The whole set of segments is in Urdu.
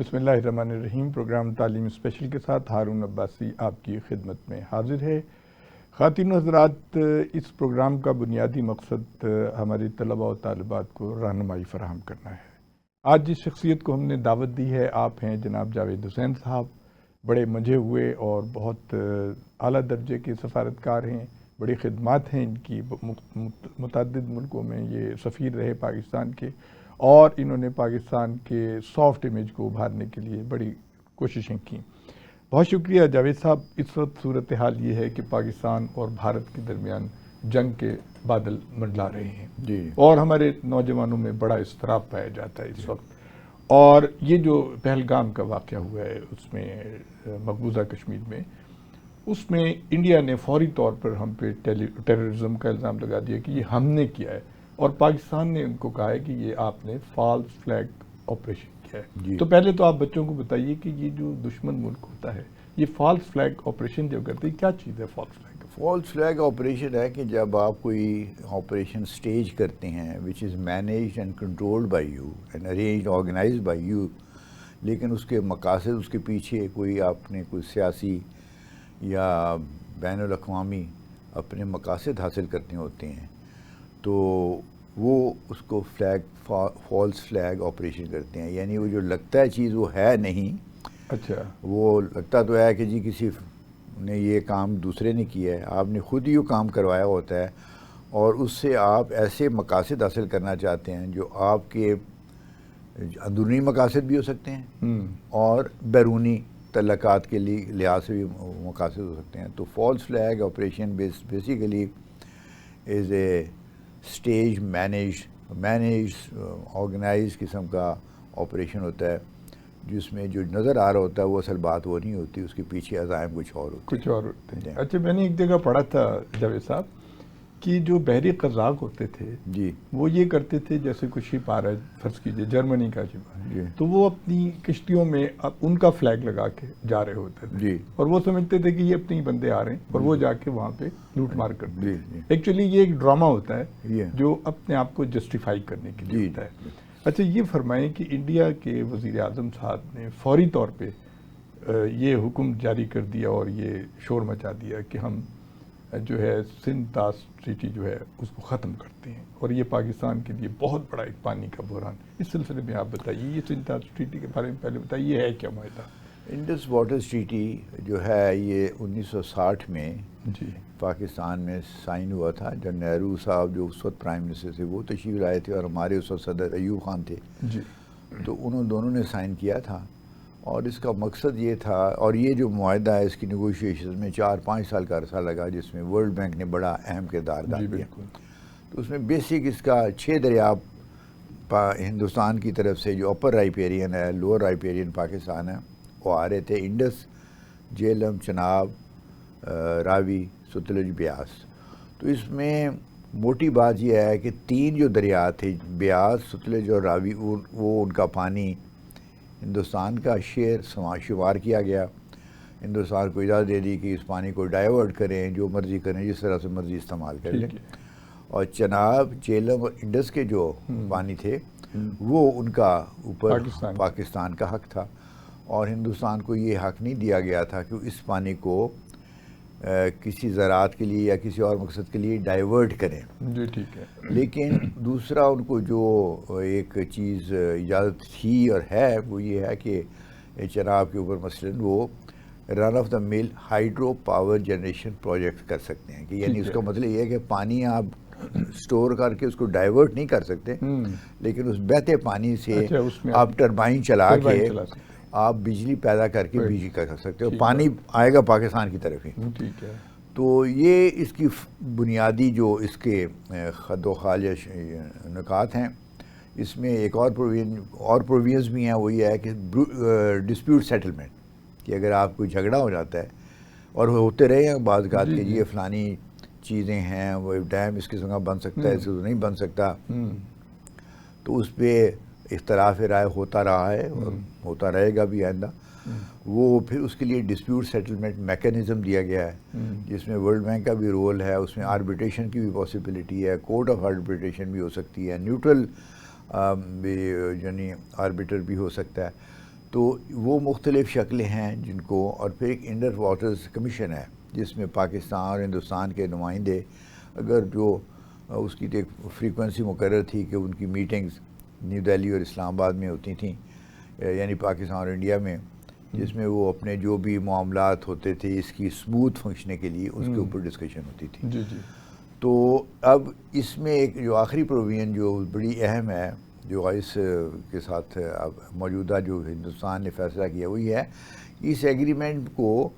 بسم اللہ الرحمن الرحیم۔ پروگرام تعلیم اسپیشل کے ساتھ ہارون عباسی آپ کی خدمت میں حاضر ہے۔ خواتین و حضرات، اس پروگرام کا بنیادی مقصد ہمارے طلباء و طالبات کو رہنمائی فراہم کرنا ہے۔ آج جس شخصیت کو ہم نے دعوت دی ہے آپ ہیں جناب جاوید حسین صاحب، بڑے منجھے ہوئے اور بہت اعلیٰ درجے کے سفارتکار ہیں، بڑی خدمات ہیں ان کی، متعدد ملکوں میں یہ سفیر رہے پاکستان کے، اور انہوں نے پاکستان کے سافٹ امیج کو ابھارنے کے لیے بڑی کوششیں کیں۔ بہت شکریہ جاوید صاحب۔ اس وقت صورتحال یہ ہے کہ پاکستان اور بھارت کے درمیان جنگ کے بادل منڈلا رہے ہیں جی، اور ہمارے نوجوانوں میں بڑا اضطراب پایا جاتا ہے اس وقت۔ اور یہ جو پہلگام کا واقعہ ہوا ہے اس میں مقبوضہ کشمیر میں، اس میں انڈیا نے فوری طور پر ہم پہ ٹیررزم کا الزام لگا دیا کہ یہ ہم نے کیا ہے، اور پاکستان نے ان کو کہا ہے کہ یہ آپ نے فالس فلیگ آپریشن کیا ہے۔ جی۔ تو پہلے تو آپ بچوں کو بتائیے کہ یہ جو دشمن ملک ہوتا ہے یہ فالس فلیگ آپریشن جو کرتے ہیں، کیا چیز ہے false flag? False flag operation ہے کہ جب آپ کوئی آپریشن سٹیج کرتے ہیں which is managed and controlled by you and arranged organised by you, لیکن اس کے مقاصد، اس کے پیچھے کوئی آپ نے کوئی سیاسی یا بین الاقوامی اپنے مقاصد حاصل کرنے ہوتے ہیں، تو وہ اس کو فالس فلیگ آپریشن کرتے ہیں۔ یعنی وہ جو لگتا ہے چیز وہ ہے نہیں، اچھا، وہ لگتا تو ہے کہ جی کسی نے یہ کام دوسرے نے کیا ہے، آپ نے خود ہی وہ کام کروایا ہوتا ہے، اور اس سے آپ ایسے مقاصد حاصل کرنا چاہتے ہیں جو آپ کے اندرونی مقاصد بھی ہو سکتے ہیں اور بیرونی تعلقات کے لحاظ سے بھی مقاصد ہو سکتے ہیں۔ تو false flag operation basically is a stage manage organize قسم کا آپریشن ہوتا ہے، جس میں جو نظر آ رہا ہوتا ہے وہ اصل بات وہ نہیں ہوتی، اس کے پیچھے عزائم کچھ اور ہوتے ہیں۔ کچھ اور ہوتے ہیں۔ اچھا، میں نے ایک جگہ پڑھا تھا جاوید صاحب کہ جو بحری قزاق ہوتے تھے جی وہ یہ کرتے تھے، جیسے کوئی شپ آ رہا ہے، فرض کیجئے جرمنی کا شپ، جی تو وہ اپنی کشتیوں میں ان کا فلیگ لگا کے جا رہے ہوتے تھے، جی اور وہ سمجھتے تھے کہ یہ اپنے ہی بندے آ رہے ہیں، اور وہ جا کے وہاں پہ لوٹ مار کرتے جی تھے۔ جی ایکچولی یہ ایک ڈرامہ ہوتا ہے یہ جو اپنے آپ کو جسٹیفائی کرنے کے لیے جی ہوتا ہے۔ اچھا، یہ فرمائیں کہ انڈیا کے وزیر اعظم صاحب نے فوری طور پہ یہ حکم جاری کر دیا اور یہ شور مچا دیا کہ ہم جو ہے سندھ طاس ٹریٹی جو ہے اس کو ختم کرتے ہیں، اور یہ پاکستان کے لیے بہت بڑا ایک پانی کا بحران۔ اس سلسلے میں آپ بتائیے، یہ سندھ طاس ٹریٹی کے بارے میں پہلے بتائیے، یہ ہے کیا معاہدہ؟ انڈس واٹر ٹریٹی جو ہے یہ 1960 میں جی پاکستان میں سائن ہوا تھا، جب نہرو صاحب جو اس وقت پرائم منسٹر تھے وہ تشریف لائے تھے، اور ہمارے اس وقت صدر ایوب خان تھے، جی تو انہوں دونوں نے سائن کیا تھا۔ اور اس کا مقصد یہ تھا، اور یہ جو معاہدہ ہے اس کی نیگوشیشن میں 4-5 سال کا عرصہ لگا، جس میں ورلڈ بینک نے بڑا اہم کردار ادا جی کیا۔ بالکل۔ تو اس میں بیسک اس کا 6 دریا ہندوستان کی طرف سے، جو اپر رائپیرین ہے، لوور رائپیرین پاکستان ہے، وہ آ رہے تھے، انڈس، جہلم، چناب، راوی، ستلج، بیاس۔ تو اس میں موٹی بات یہ ہے کہ 3 جو دریا تھے، بیاس، ستلج اور راوی، وہ ان کا پانی ہندوستان کا شمار کیا گیا۔ ہندوستان کو اجازت دے دی کہ اس پانی کو ڈائیورٹ کریں، جو مرضی کریں، جس طرح سے مرضی استعمال کر لیں۔ ٹھیک ہے۔ اور چناب، جہلم اور انڈس کے جو پانی تھے وہ ان کا اوپر پاکستان کا حق تھا، اور ہندوستان کو یہ حق نہیں دیا گیا تھا کہ اس پانی کو کسی زراعت کے لیے یا کسی اور مقصد کے لیے ڈائیورٹ کریں۔ جی ٹھیک ہے۔ لیکن دوسرا ان کو جو ایک چیز اجازت تھی اور ہے وہ یہ ہے کہ چناب کے اوپر مثلاً وہ رن آف دا مل ہائیڈرو پاور جنریشن پروجیکٹ کر سکتے ہیں، کہ یعنی اس کا مطلب یہ ہے کہ پانی آپ سٹور کر کے اس کو ڈائیورٹ نہیں کر سکتے، لیکن اس بہتے پانی سے آپ ٹربائن چلا کے آپ بجلی پیدا کر کے بجلی کر سکتے ہو، پانی آئے گا پاکستان کی طرف ہی۔ ٹھیک ہے۔ تو یہ اس کی بنیادی جو اس کے خد و خال نکات ہیں۔ اس میں ایک اور پرووینز بھی ہیں، وہ یہ ہے کہ ڈسپیوٹ سیٹلمنٹ، کہ اگر آپ کوئی جھگڑا ہو جاتا ہے، اور ہوتے رہے ہیں بعض اوقات کہ یہ فلانی چیزیں ہیں، وہ ڈیم اس قسم کا بن سکتا ہے، اس سے نہیں بن سکتا، تو اس پہ اختلاف رائے ہوتا رہا ہے اور ہوتا رہے گا بھی آئندہ۔ وہ پھر اس کے لیے ڈسپیوٹ سیٹلمنٹ میکینزم دیا گیا ہے، جس میں ورلڈ بینک کا بھی رول ہے، اس میں آربیٹریشن کی بھی پاسبلٹی ہے، کورٹ آف آربیٹریشن بھی ہو سکتی ہے، نیوٹرل یعنی آربیٹر بھی ہو سکتا ہے۔ تو وہ مختلف شکلیں ہیں جن کو، اور پھر ایک انڈر واٹرز کمیشن ہے جس میں پاکستان اور ہندوستان کے نمائندے، اگر جو اس کی ایک فریکوینسی مقرر تھی کہ ان کی میٹنگز نیو دہلی اور اسلام آباد میں ہوتی تھیں، یعنی پاکستان اور انڈیا میں، جس میں وہ اپنے جو بھی معاملات ہوتے تھے اس کی اسموتھ فنکشننگ کے لیے اس کے اوپر ڈسکشن ہوتی تھی. جی جی. تو اب اس میں ایک جو آخری پروویژن جو بڑی اہم ہے، جو اس کے ساتھ اب موجودہ جو ہندوستان نے فیصلہ کیا وہ یہ ہے، اس ایگریمنٹ کو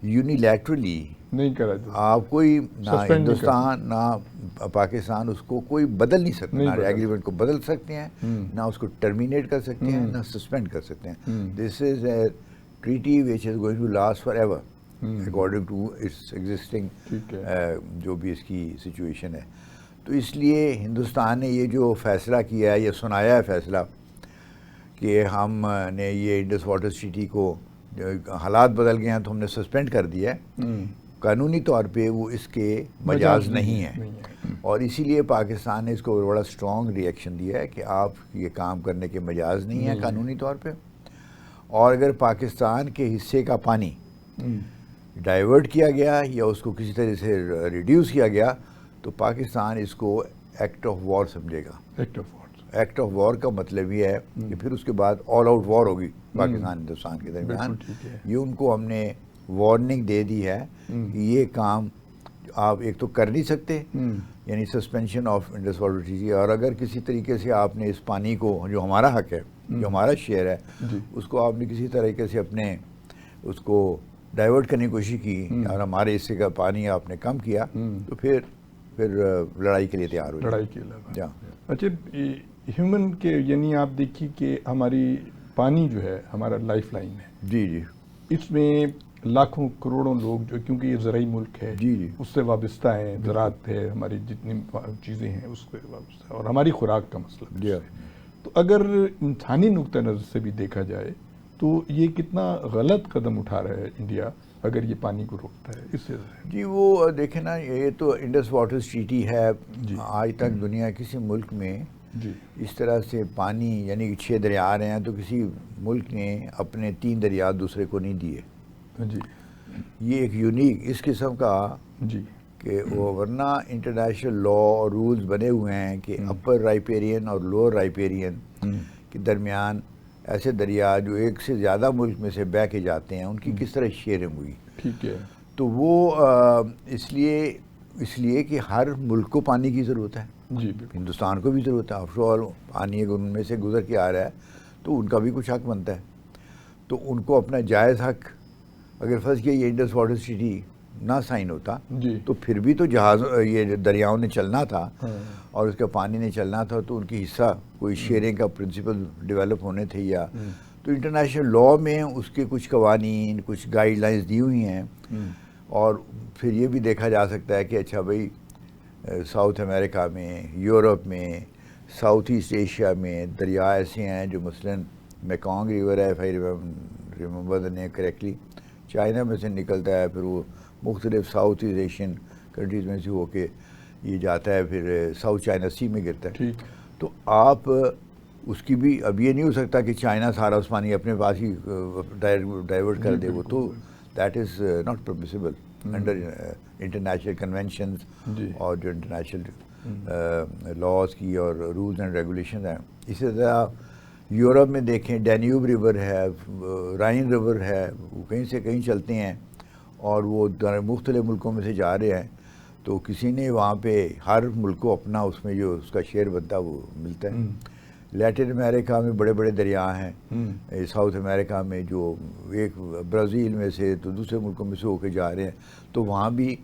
یونیلیٹرلی نہیں کرا جائے. آپ کوئی نہ ہندوستان نہ پاکستان اس کو کوئی بدل نہیں سکتے، نہ ایگریمنٹ کو بدل سکتے ہیں، نہ اس کو ٹرمینیٹ کر سکتے ہیں، نہ سسپینڈ کر سکتے ہیں. This is a treaty which is going to last forever according to its existing جو بھی اس کی سچویشن ہے. تو اس لیے ہندوستان نے یہ جو فیصلہ کیا ہے، یہ سنایا ہے فیصلہ کہ ہم نے یہ انڈس واٹر ٹریٹی کو، حالات بدل گئے ہیں تو ہم نے سسپینڈ کر دیا ہے، قانونی طور پہ وہ اس کے مجاز نہیں ہے. اور اسی لیے پاکستان نے اس کو بڑا اسٹرانگ ریئیکشن دیا ہے کہ آپ یہ کام کرنے کے مجاز نہیں ہے قانونی طور پہ. اور اگر پاکستان کے حصے کا پانی ڈائیورٹ کیا گیا یا اس کو کسی طرح سے ریڈیوس کیا گیا تو پاکستان اس کو ایکٹ آف وار سمجھے گا. ایکٹ آف وار کا مطلب یہ ہے کہ پھر اس کے بعد آل آؤٹ وار ہوگی پاکستان ہندوستان کے درمیان. یہ ان کو ہم نے وارننگ دے دی ہے کہ یہ کام آپ ایک تو کر نہیں سکتے، یعنی suspension of Indus water treaty, اور اگر کسی طریقے سے آپ نے اس پانی کو جو ہمارا حق ہے، جو ہمارا شیئر ہے، اس کو آپ نے کسی طریقے سے اپنے اس کو ڈائیورٹ کرنے کی کوشش کی اور ہمارے حصے کا پانی آپ نے کم کیا تو پھر لڑائی کے لیے تیار ہو لڑائی کے لیے. اچھا، ہیومن کے یعنی آپ دیکھیے کہ ہماری پانی جو ہے ہمارا لائف لائن ہے. جی جی. اس میں لاکھوں کروڑوں لوگ جو، کیونکہ یہ زرعی ملک ہے، جی جی، اس سے وابستہ ہیں، زراعت ہے، ہماری جتنی چیزیں ہیں اس سے وابستہ ہے، اور ہماری خوراک کا مسئلہ جی. تو اگر انسانی نقطہ نظر سے بھی دیکھا جائے تو یہ کتنا غلط قدم اٹھا رہا ہے انڈیا اگر یہ پانی کو روکتا ہے اس سے. جی وہ دیکھیں نا، یہ تو انڈس واٹر ٹریٹی ہے. آج تک دنیا کسی ملک میں اس طرح سے پانی، یعنی 6 دریا رہے ہیں تو کسی ملک نے اپنے 3 دریا دوسرے کو نہیں دیے. جی، یہ ایک یونیک اس قسم کا، جی، کہ وہ ورنہ انٹرنیشنل لا اور رولز بنے ہوئے ہیں کہ اپر رائپیرین اور لوور رائپیرین کے درمیان ایسے دریا جو ایک سے زیادہ ملک میں سے بہہ کے جاتے ہیں ان کی کس طرح شیئرنگ ہوئی. ٹھیک ہے. تو وہ اس لیے کہ ہر ملک کو پانی کی ضرورت ہے. جی، ہندوستان کو بھی ضرورت ہے. آفٹر آل پانی اگر ان میں سے گزر کے آ رہا ہے تو ان کا بھی کچھ حق بنتا ہے. تو ان کو اپنا جائز حق، اگر فرض کیا یہ انڈس واٹر ٹریٹی نہ سائن ہوتا تو پھر بھی تو جہاز یہ دریاؤں نے چلنا تھا اور اس کا پانی نے چلنا تھا، تو ان کی حصہ کوئی شیئرنگ کا پرنسپل ڈیولپ ہونے تھے. یا تو انٹرنیشنل لا میں اس کے کچھ قوانین، کچھ گائیڈ لائنز دی ہوئی ہیں. اور پھر یہ بھی دیکھا جا سکتا ہے کہ اچھا بھائی ساؤتھ امریکہ میں، یورپ میں، ساؤتھ ایسٹ ایشیا میں دریا ایسے ہیں جو مثلاً میکانگ ریور ہے، if I remember the name correctly, China میں سے نکلتا ہے، پھر وہ مختلف ساؤتھ ایسٹ ایشین کنٹریز میں سے ہو کے یہ جاتا ہے، پھر ساؤتھ چائنا سی میں گرتا ہے. تو آپ اس کی بھی اب یہ نہیں ہو سکتا کہ چائنا سارا اس پانی اپنے پاس ہی ڈائیورٹ کر دے. وہ تو that is not permissible under international conventions اور جو انٹرنیشنل لاز کی اور رولز اینڈ ریگولیشن ہیں. اسی طرح یورپ میں دیکھیں ڈینیوب ریور ہے، رائن ریور ہے، وہ کہیں سے کہیں چلتے ہیں اور وہ مختلف ملکوں میں سے جا رہے ہیں. تو کسی نے وہاں پہ ہر ملک کو اپنا اس میں جو اس کا شیئر بنتا ہے وہ ملتا ہے. لیٹن امریکہ میں بڑے بڑے دریا ہیں، ساؤتھ امریکہ میں جو ایک برازیل میں سے تو دوسرے ملکوں میں سے ہو کے جا رہے ہیں. تو وہاں بھی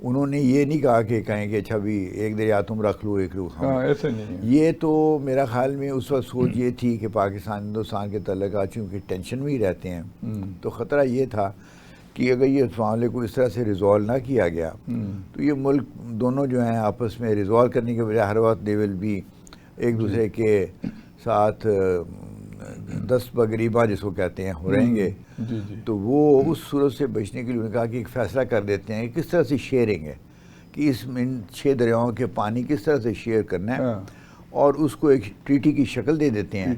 انہوں نے یہ نہیں کہا کہ کہیں کہ اچھا بھی ایک دریا تم رکھ لو ایک لوگ. ایسا نہیں ہے. یہ تو میرا خیال میں اس وقت سوچ یہ تھی کہ پاکستان ہندوستان کے تعلقات چونکہ ٹینشن میں ہی رہتے ہیں تو خطرہ یہ تھا کہ اگر یہ معاملے کو اس طرح سے ریزالو نہ کیا گیا تو یہ ملک دونوں جو ہیں آپس میں ریزالو کرنے کے بجائے ہر وقت دے ول بھی ایک دوسرے کے ساتھ دست بغریبہ جس کو کہتے ہیں ہو رہیں گے. تو وہ اس صورت سے بچنے کے لیے انہوں نے کہا کہ ایک فیصلہ کر دیتے ہیں کہ کس طرح سے شیئرنگ ہے، کہ اس ان 6 دریاؤں کے پانی کس طرح سے شیئر کرنا ہے اور اس کو ایک ٹریٹی کی شکل دے دیتے ہیں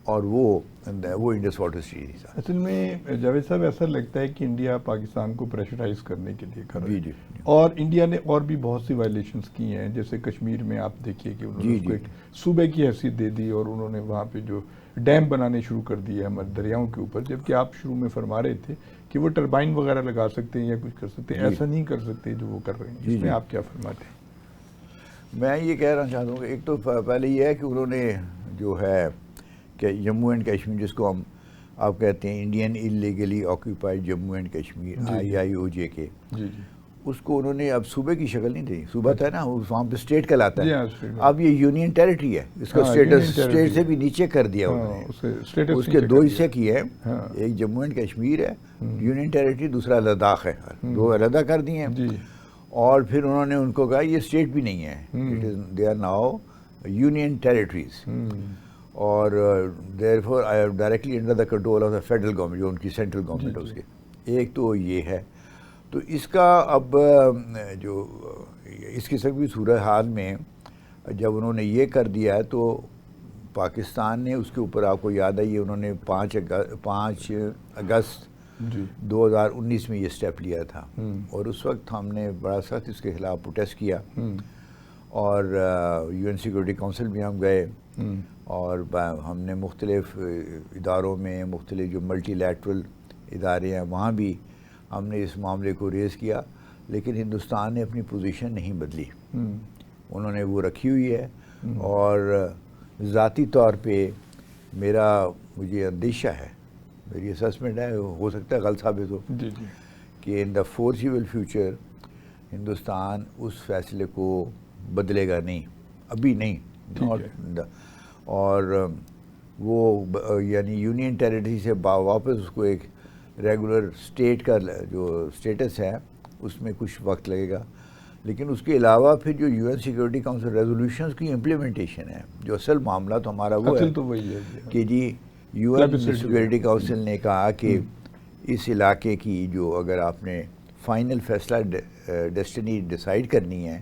اور وہ انڈس واٹر ٹریٹی تھا. اصل میں جاوید صاحب ایسا لگتا ہے کہ انڈیا پاکستان کو پریشرائز کرنے کے لیے کر رہا ہے. جی. اور انڈیا نے اور بھی بہت سی وائلیشنز کی ہیں، جیسے کشمیر میں آپ دیکھیے کہ انہوں نے اس کو ایک صوبے کی حیثیت دے دی اور انہوں نے وہاں پہ جو ڈیم بنانے شروع کر دیے ہمارے دریاؤں کے اوپر، جبکہ آپ شروع میں فرما رہے تھے کہ وہ ٹربائن وغیرہ لگا سکتے ہیں یا کچھ کر سکتے ہیں. ایسا نہیں کر سکتے جو وہ کر رہے ہیں. اس میں آپ کیا فرماتے ہیں؟ میں یہ کہنا چاہتا ہوں کہ ایک تو پہلے یہ ہے کہ انہوں نے جو ہے کہ جموں اینڈ کشمیر، جس کو ہم آپ کہتے ہیں Indian illegally occupied Jammu and Kashmir IIOJ کے، اس کو انہوں نے اب صوبے کی شکل نہیں دی. صوبہ تھا نا، وہاں پہ اسٹیٹ کہلاتا ہے. اب یہ یونین ٹیریٹری ہے، اس کا اسٹیٹس اسٹیٹ سے بھی نیچے کر دیا انہوں نے. اس کے 2 حصے کیے ہیں، ایک جموں اینڈ کشمیر ہے یونین ٹیریٹری، دوسرا لداخ ہے. 2 علیحدہ کر دیے ہیں. اور پھر انہوں نے ان کو کہا یہ اسٹیٹ بھی نہیں ہے، they are now union territories. اور therefore I am directly under the control of the federal government، جو ان کی سینٹرل گورنمنٹ ہے اس کے. ایک تو یہ ہے. تو اس کا اب جو اس قسم کی صورتحال میں جب انہوں نے یہ کر دیا ہے تو پاکستان نے اس کے اوپر، آپ کو یاد ہے یہ انہوں نے 5 اگست 2019 میں یہ سٹیپ لیا تھا. اور اس وقت ہم نے بڑا سخت اس کے خلاف پروٹیسٹ کیا، اور UN سیکورٹی کونسل بھی ہم گئے، اور ہم نے مختلف اداروں میں، مختلف جو ملٹی لیٹرل ادارے ہیں وہاں بھی ہم نے اس معاملے کو ریز کیا. لیکن ہندوستان نے اپنی پوزیشن نہیں بدلی، انہوں نے وہ رکھی ہوئی ہے. اور ذاتی طور پہ مجھے اندیشہ ہے، میری اسسمنٹ ہے، ہو سکتا ہے غلط ثابت ہو، کہ ان دا فورسیبل فیوچر ہندوستان اس فیصلے کو بدلے گا نہیں، ابھی نہیں. اور وہ یعنی یونین ٹیریٹری سے واپس اس کو ایک ریگولر اسٹیٹ کا جو اسٹیٹس ہے اس میں کچھ وقت لگے گا. لیکن اس کے علاوہ پھر جو UN سیکورٹی کونسل ریزولوشنز کی امپلیمنٹیشن ہے، جو اصل معاملہ تو ہمارا وہ ہے کہ جی UN سیکورٹی کونسل نے کہا کہ اس علاقے کی جو اگر آپ نے فائنل فیصلہ ڈیسٹنی ڈیسائیڈ کرنی ہے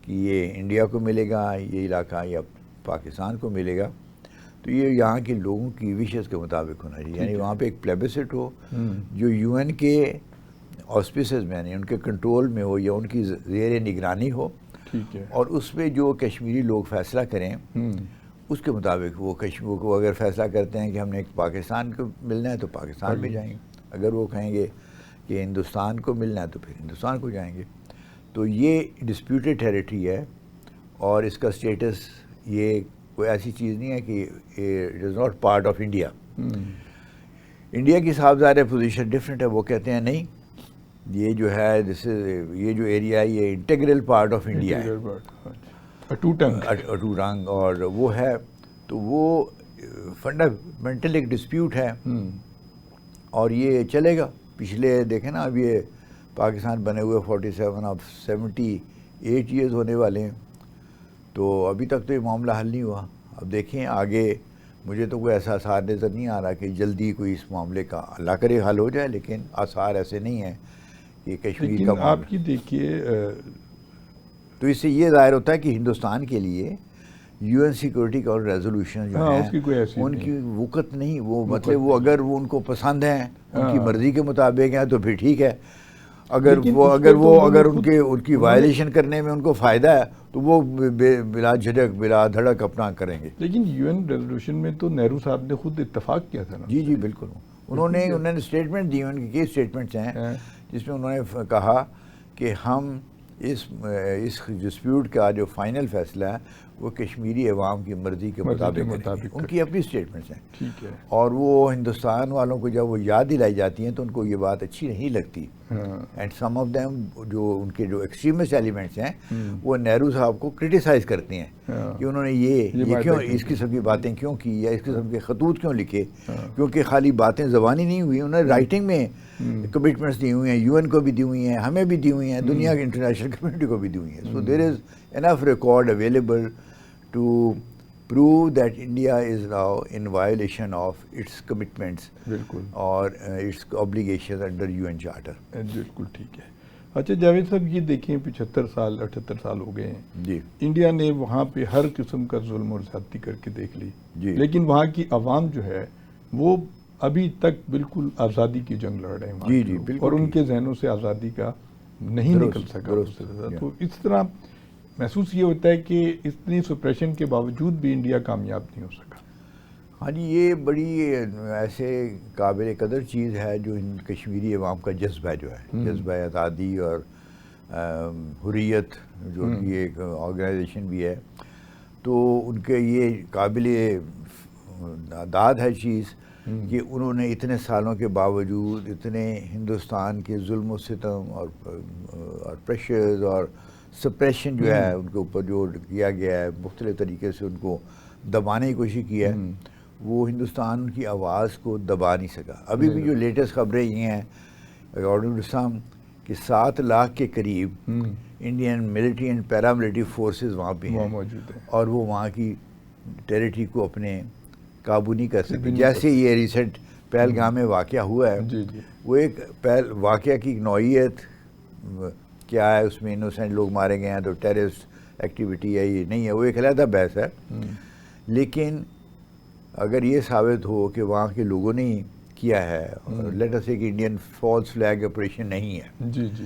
کہ یہ انڈیا کو ملے گا یہ علاقہ یا پاکستان کو ملے گا، تو یہ یہاں کے لوگوں کی وشز کے مطابق ہونا چاہیے. یعنی وہاں پہ ایک پلیبسٹ ہو جو UN کے آسپیسز میں، یعنی ان کے کنٹرول میں ہو یا ان کی زیر نگرانی ہو، اور اس میں جو کشمیری لوگ فیصلہ کریں اس کے مطابق وہ کشمیر کو اگر فیصلہ کرتے ہیں کہ ہم نے پاکستان کو ملنا ہے تو پاکستان میں جائیں گے، اگر وہ کہیں گے کہ ہندوستان کو ملنا ہے تو پھر ہندوستان کو جائیں گے. تو یہ ڈسپیوٹڈ ٹیریٹری ہے، اور اس کا اسٹیٹس یہ کوئی ایسی چیز نہیں ہے کہ it is not part of India. India کی صاحبزادہ پوزیشن ڈفرینٹ ہے، وہ کہتے ہیں نہیں یہ جو ہے یہ جو ایریا ہے یہ انٹیگرل پارٹ آف انڈیا ہے، اٹو ٹنگ، اور وہ ہے. تو وہ فنڈامنٹل ایک ڈسپیوٹ ہے، اور یہ چلے گا. پچھلے دیکھیں نا، اب یہ پاکستان بنے ہوئے 47 اب 78 ایئرز ہونے والے ہیں، تو ابھی تک تو یہ معاملہ حل نہیں ہوا. اب دیکھیں آگے، مجھے تو کوئی ایسا آثار نظر نہیں آ رہا کہ جلدی کوئی اس معاملے کا اللہ کرے حل ہو جائے، لیکن آثار ایسے نہیں ہیں کہ کشمیر کا معاملہ. آپ کی دیکھیے، تو اس سے یہ ظاہر ہوتا ہے کہ ہندوستان کے لیے UN سیکورٹی کا ریزولوشن جو ہے ان کی وقت نہیں، وہ مطلب وہ اگر وہ ان کو پسند ہیں، ان کی مرضی کے مطابق ہیں تو پھر ٹھیک ہے. اگر ان کی وائلیشن کرنے میں ان کو فائدہ ہے تو وہ بلا جھجک بلا دھڑک اپنا کریں گے. لیکن UN ریزولوشن میں تو نہرو صاحب نے خود اتفاق کیا تھا نا. جی بالکل. انہوں نے اسٹیٹمنٹ دی، ان کی کئی اسٹیٹمنٹس ہیں جس میں انہوں نے کہا کہ ہم اس ڈسپیوٹ کا جو فائنل فیصلہ ہے وہ کشمیری عوام کی مرضی کے مطابق، ان کی اپنی اسٹیٹمنٹس ہیں. ٹھیک ہے. اور وہ ہندوستان والوں کو جب وہ یاد دلائی جاتی ہیں تو ان کو یہ بات اچھی نہیں لگتی. اینڈ سم آف دیم جو ان کے جو ایکسٹریمسٹ ایلیمنٹس ہیں وہ نہرو صاحب کو کرٹیسائز کرتے ہیں کہ انہوں نے یہ کیوں اس قسم کی باتیں کیوں کی یا اس قسم کے خطوط کیوں لکھے، کیونکہ خالی باتیں زبانی نہیں ہوئی، انہوں نے رائٹنگ میں کمٹمنٹس دی ہوئی ہیں، UN کو بھی دی ہوئی ہیں، ہمیں بھی دی ہوئی ہیں، دنیا کی انٹرنیشنل کمیونٹی کو بھی دی ہوئی ہیں. So there is enough record available to prove that India is now in violation of its commitments اور its obligations under UN Charter. بالکل ٹھیک ہے. اچھا جاوید صاحب یہ دیکھیں 75 سال 78 سال ہو گئے ہیں جی انڈیا نے وہاں پہ ہر قسم کا ظلم اور زیادتی کر کے دیکھ لی جی لیکن وہاں کی عوام جو ہے وہ ابھی تک بالکل آزادی کی جنگ لڑ رہے ہیں وہاں جی کے جی لوگ، بالکل اور ان ٹھیک، کے ذہنوں سے آزادی کا نہیں درست، نکل سکا درست، اس سے زیادہ۔ یا۔ تو اس طرح محسوس یہ ہوتا ہے کہ اتنی سپریشن کے باوجود بھی انڈیا کامیاب نہیں ہو سکا۔ ہاں جی، یہ بڑی ایسے قابل قدر چیز ہے جو ان کشمیری عوام کا جذبہ جو ہے، جذبہ آزادی اور حریت، جو ان کی ایک آرگنائزیشن بھی ہے، تو ان کے یہ قابل داد ہے چیز کہ انہوں نے اتنے سالوں کے باوجود اتنے ہندوستان کے ظلم و ستم اور پریشرز اور سپریشن جو ہے ان کے اوپر جو کیا گیا ہے، مختلف طریقے سے ان کو دبانے کی کوشش کی ہے، وہ ہندوستان کی آواز کو دبا نہیں سکا۔ ابھی بھی جو لیٹسٹ خبریں یہ ہیں اکارڈنگ ٹو سم کہ 7 لاکھ کے قریب Indian military and paramilitary forces وہاں پہ ہیں موجود ہے اور وہ وہاں کی ٹیریٹری کو اپنے قابو نہیں کر سکتے۔ نہیں جیسے یہ ریسنٹ پہلگام میں واقعہ ہوا ہے، جی جی وہ ایک واقعہ کی نوعیت کیا ہے، اس میں انوسینٹ لوگ مارے گئے ہیں تو ٹیررسٹ ایکٹیویٹی ہے، یہ نہیں ہے، وہ ایک علیحدہ بحث ہے۔ لیکن اگر یہ ثابت ہو کہ وہاں کے لوگوں نے کیا ہے، لیٹ اس سے کہ انڈین فالس فلیگ آپریشن نہیں ہے، جی جی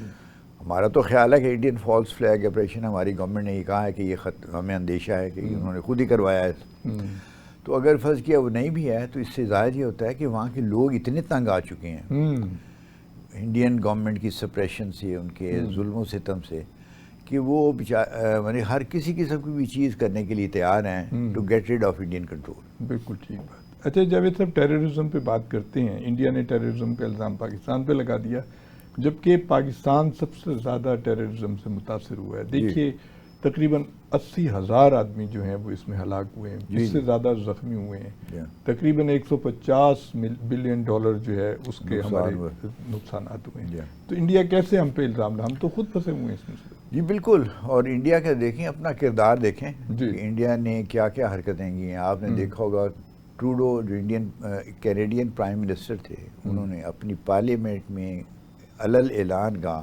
ہمارا تو خیال ہے کہ انڈین فالس فلیگ آپریشن، ہماری گورنمنٹ نے یہ کہا ہے کہ یہ ہمیں اندیشہ ہے کہ انہوں نے خود ہی کروایا ہے، تو اگر فرض کیا وہ نہیں بھی ہے تو اس سے ظاہر یہ ہوتا ہے کہ وہاں کے لوگ اتنے تنگ آ چکے ہیں انڈین گورنمنٹ کی سپریشن سے، ان کے ظلم و ستم سے، کہ وہ یعنی ہر کسی قسم کی بھی چیز کرنے کے لیے تیار ہیں to get rid of Indian control. بالکل ٹھیک بات۔ اچھا جاوید صاحب ٹیررزم پہ بات کرتے ہیں، انڈیا نے ٹیررزم کا الزام پاکستان پہ لگا دیا جبکہ پاکستان سب سے زیادہ ٹیررزم سے متاثر ہوا ہے۔ دیکھیے تقریباً 80,000 آدمی جو ہیں وہ اس میں ہلاک ہوئے ہیں، اس سے زیادہ زخمی ہوئے ہیں، تقریباً 150 بلین ڈالر جو ہے اس کے ہمارے نقصانات ہوئے ہیں۔ تو انڈیا کیسے ہم پہ الزام لا، ہم تو خود پھنسے ہوئے ہیں اس میں سے۔ جی بالکل، اور انڈیا کا دیکھیں اپنا کردار دیکھیں جی کہ انڈیا نے کیا کیا حرکتیں کی ہیں۔ آپ نے دیکھا ہوگا ٹروڈو جو کینیڈین پرائم منسٹر تھے، انہوں نے اپنی پارلیمنٹ میں علل اعلان کہا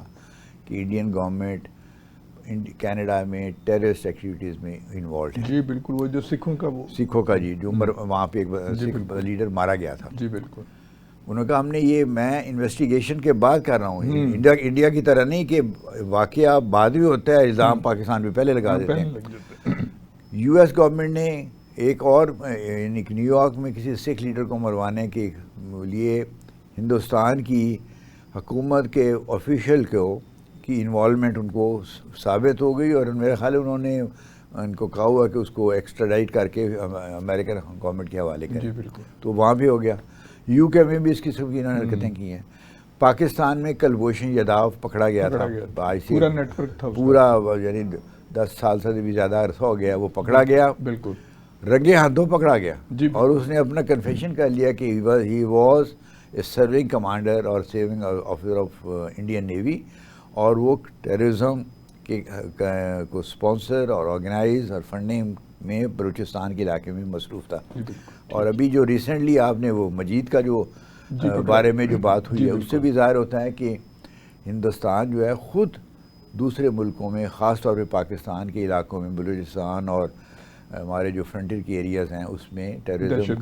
کہ انڈین گورنمنٹ کینیڈا میں ٹیررسٹ ایکٹیویٹیز میں انوالوڈ ہے۔ جی بالکل، وہ جو سکھوں کا وہ سکھوں کا جی جو وہاں پہ ایک سکھ لیڈر مارا گیا تھا، جی بالکل انہوں نے کہا ہم نے یہ میں انویسٹیگیشن کے بعد کر رہا ہوں، انڈیا کی طرح نہیں کہ واقعہ بعد میں ہوتا ہے، الزام پاکستان پہ پہلے لگا دیتے ہیں۔ لگ جاتے ہیں۔ یو ایس گورنمنٹ نے ایک اور یعنی کہ نیو یارک میں کسی سکھ لیڈر کو مروانے کے لیے ہندوستان کی حکومت کے آفیشیل کی انوالومنٹ ان کو ثابت ہو گئی، اور میرا خیال ہے انہوں نے ان کو کہا ہوا کہ اس کو ایکسٹراڈائٹ کر کے امریکن گورنمنٹ کے حوالے کریں، جی بالکل تو وہاں بھی ہو گیا۔ یو کے میں بھی اس قسم کی انہوں نے حرکتیں کی ہیں۔ پاکستان میں کلبھوشن یادو پکڑا گیا تھا، پورا نیٹ ورک تھا، پورا یعنی 10 سال سے بھی زیادہ عرصہ ہو گیا، وہ پکڑا گیا، بالکل رنگے ہاتھوں پکڑا گیا، جی اور اس نے اپنا کنفیشن کر لیا کہ he was a serving commander اور serving officer of Indian Navy, اور وہ ٹیررزم کے کو سپانسر اور آرگنائز اور فنڈنگ میں بلوچستان کے علاقے میں مصروف تھا۔ اور ابھی جو ریسنٹلی آپ نے وہ مجید کا جو بارے میں جو بات ہوئی ہے، اس سے بھی ظاہر ہوتا ہے کہ ہندوستان جو ہے خود دوسرے ملکوں میں، خاص طور پہ پاکستان کے علاقوں میں، بلوچستان اور ہمارے جو فرنٹیر کے ایریاز ہیں، اس میں ٹیررزم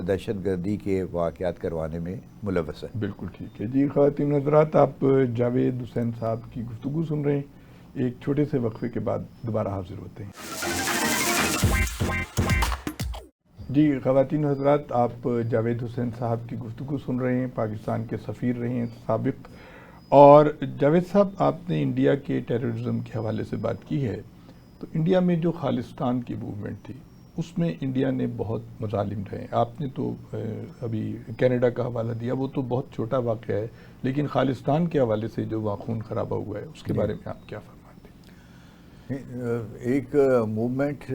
دہشت گردی کے واقعات کروانے میں ملوث ہے۔ بالکل ٹھیک ہے جی۔ خواتین حضرات، آپ جاوید حسین صاحب کی گفتگو سن رہے ہیں، ایک چھوٹے سے وقفے کے بعد دوبارہ حاضر ہوتے ہیں۔ جی خواتین حضرات، آپ جاوید حسین صاحب کی گفتگو سن رہے ہیں، پاکستان کے سفیر رہے ہیں سابق، اور جاوید صاحب آپ نے انڈیا کے ٹیررزم کے حوالے سے بات کی ہے، تو انڈیا میں جو خالصتان کی موومنٹ تھی اس میں انڈیا نے بہت مظالم رہے۔ آپ نے تو ابھی کینیڈا کا حوالہ دیا، وہ تو بہت چھوٹا واقعہ ہے، لیکن خالصتان کے حوالے سے جو وہاں خون خرابہ ہوا ہے اس کے بارے میں آپ کیا فرماتے ہیں؟ ایک موومنٹ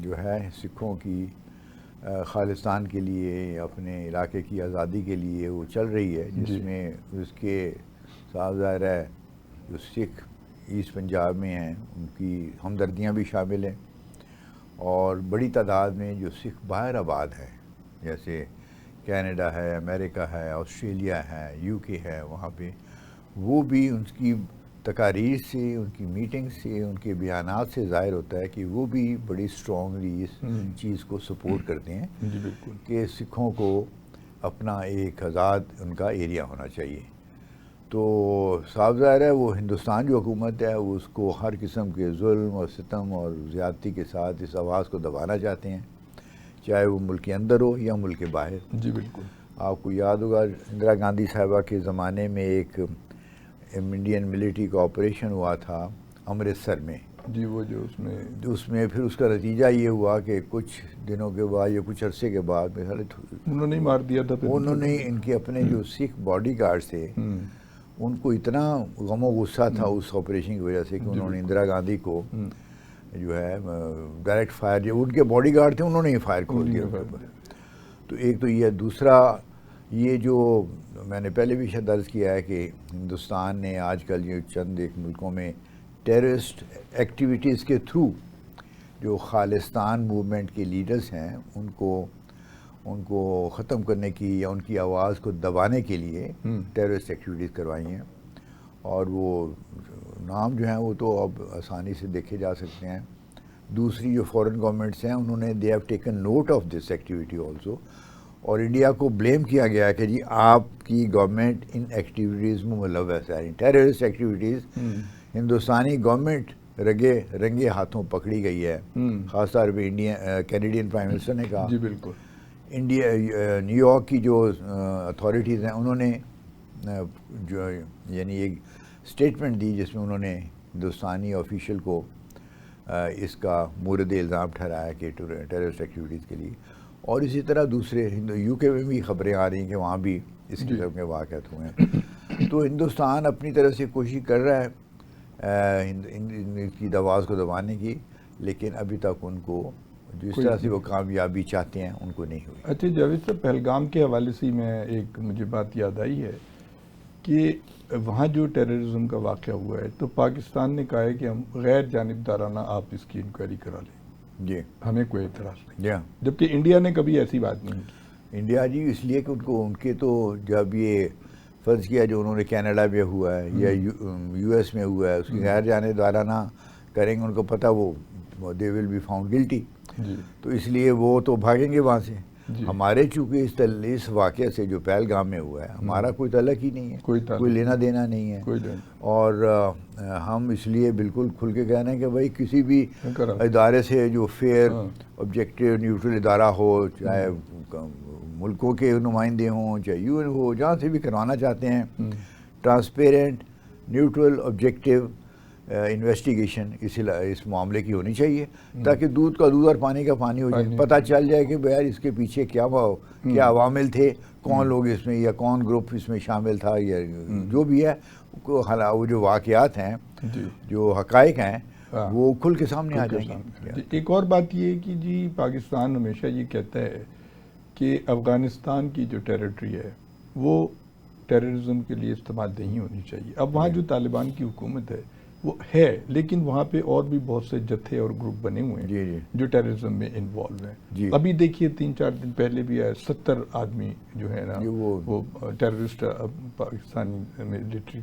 جو ہے سکھوں کی خالصتان کے لیے، اپنے علاقے کی آزادی کے لیے وہ چل رہی ہے، جس میں اس کے صاف ظاہر ہے جو سکھ ایسٹ پنجاب میں ہیں ان کی ہمدردیاں بھی شامل ہیں، اور بڑی تعداد میں جو سکھ باہر آباد ہیں، جیسے کینیڈا ہے، امریکہ ہے، آسٹریلیا ہے، یو کے ہے، وہاں پہ وہ بھی ان کی تقاریر سے، ان کی میٹنگ سے، ان کے بیانات سے ظاہر ہوتا ہے کہ وہ بھی بڑی اسٹرانگلی اس چیز کو سپورٹ کرتے ہیں جی بالکل، کہ سکھوں کو اپنا ایک آزاد ان کا ایریا ہونا چاہیے. تو صاف ظاہر ہے وہ ہندوستان جو حکومت ہے وہ اس کو ہر قسم کے ظلم اور ستم اور زیادتی کے ساتھ اس آواز کو دبانا چاہتے ہیں، چاہے وہ ملک کے اندر ہو یا ملک کے باہر. جی بالکل. آپ کو یاد ہوگا اندرا گاندھی صاحبہ کے زمانے میں ایک انڈین ملٹری کا آپریشن ہوا تھا امرتسر میں. جی وہ جو اس میں پھر اس کا نتیجہ یہ ہوا کہ کچھ دنوں کے بعد یا کچھ عرصے کے بعد انہوں نے مار دیا تھا. انہوں نے ان کے اپنے جو سکھ باڈی گارڈ تھے ان کو اتنا غم و غصہ تھا اس آپریشن کی وجہ سے کہ انہوں نے اندرا گاندھی کو جو ہے ڈائریکٹ فائر، جو ان کے باڈی گارڈ تھے انہوں نے ہی فائر کھول دیا. تو ایک تو یہ، دوسرا یہ جو میں نے پہلے بھی شاید عرض کیا ہے کہ ہندوستان نے آج کل یہ چند ایک ملکوں میں ٹیررسٹ ایکٹیویٹیز کے تھرو جو خالستان موومنٹ کے لیڈرز ہیں ان کو ختم کرنے کی یا ان کی آواز کو دبانے کے لیے ٹیررسٹ ایکٹیویٹیز کروائی ہیں. اور وہ نام جو ہیں وہ تو اب آسانی سے دیکھے جا سکتے ہیں. دوسری جو فورن گورنمنٹس ہیں انہوں نے they have taken note of this activity also, اور انڈیا کو بلیم کیا گیا کہ جی آپ کی گورنمنٹ ان ایکٹیویٹیز میں ملوث ہے، ٹیررسٹ ایکٹیویٹیز. ہندوستانی گورنمنٹ رنگے ہاتھوں پکڑی گئی ہے، خاص طور پہ کینیڈین پرائم منسٹر نے کہا. جی بالکل. نیو یارک کی جو اتھارٹیز ہیں انہوں نے جو یعنی ایک اسٹیٹمنٹ دی جس میں انہوں نے ہندوستانی آفیشیل کو اس کا مورد الزام ٹھہرایا کہ ٹیررسٹ ایکٹیویٹیز کے لیے. اور اسی طرح دوسرے یو کے میں بھی خبریں آ رہی ہیں کہ وہاں بھی اس قسم کے واقعات ہوئے ہیں. تو ہندوستان اپنی طرف سے کوشش کر رہا ہے ان کی آواز کو دبانے کی، لیکن ابھی تک ان کو جس طرح سے وہ کامیابی چاہتے ہیں ان کو نہیں ہوئی. اچھا جاوید صاحب، پہلگام کے حوالے سے میں ایک مجھے بات یاد آئی ہے کہ وہاں جو ٹیررزم کا واقعہ ہوا ہے تو پاکستان نے کہا ہے کہ ہم غیر جانبدارانہ آپ اس کی انکوائری کرا لیں. جی، ہمیں کوئی اعتراض نہیں. جی، جبکہ انڈیا نے کبھی ایسی بات نہیں کی. انڈیا جی اس لیے کہ ان کے تو جب یہ فرض کیا جو انہوں نے کینیڈا میں ہوا ہے یا یو ایس میں ہوا ہے اس کی غیر جانبدارانہ کریں گے، ان کو پتہ وہ دے ول بی فاؤنڈ گلٹی. تو اس لیے وہ تو بھاگیں گے وہاں سے. ہمارے چونکہ اس واقعے سے جو پہلگام میں ہوا ہے ہمارا کوئی تعلق ہی نہیں ہے، کوئی لینا دینا نہیں ہے. اور ہم اس لیے بالکل کھل کے کہہ رہے ہیں کہ بھائی کسی بھی ادارے سے جو فیئر آبجیکٹیو نیوٹرل ادارہ ہو، چاہے ملکوں کے نمائندے ہوں چاہے یو این ہو، جہاں سے بھی کروانا چاہتے ہیں، ٹرانسپیرنٹ نیوٹرل آبجیکٹیو انویسٹیگیشن اس معاملے کی ہونی چاہیے تاکہ دودھ کا دودھ اور پانی کا پانی ہو جائے. پتہ چل جائے کہ یار اس کے پیچھے کیا عوامل تھے، کون لوگ اس میں یا کون گروپ اس میں شامل تھا، یا جو بھی ہے وہ جو واقعات ہیں جو حقائق ہیں وہ کھل کے سامنے آ جائیں گے. ایک اور بات یہ ہے کہ جی پاکستان ہمیشہ یہ کہتا ہے کہ افغانستان کی جو ٹیریٹری ہے وہ ٹیررزم کے لیے استعمال نہیں ہونی چاہیے. اب وہاں جو طالبان کی حکومت ہے وہ ہے، لیکن وہاں پہ اور بھی بہت سے جتھے اور گروپ بنے ہوئے ہیں جو ٹیررزم میں انوالو ہیں. ابھی دیکھیے 3-4 دن پہلے بھی آئے 70 آدمی جو ہے نا وہ ٹیررسٹ پاکستانی ملٹری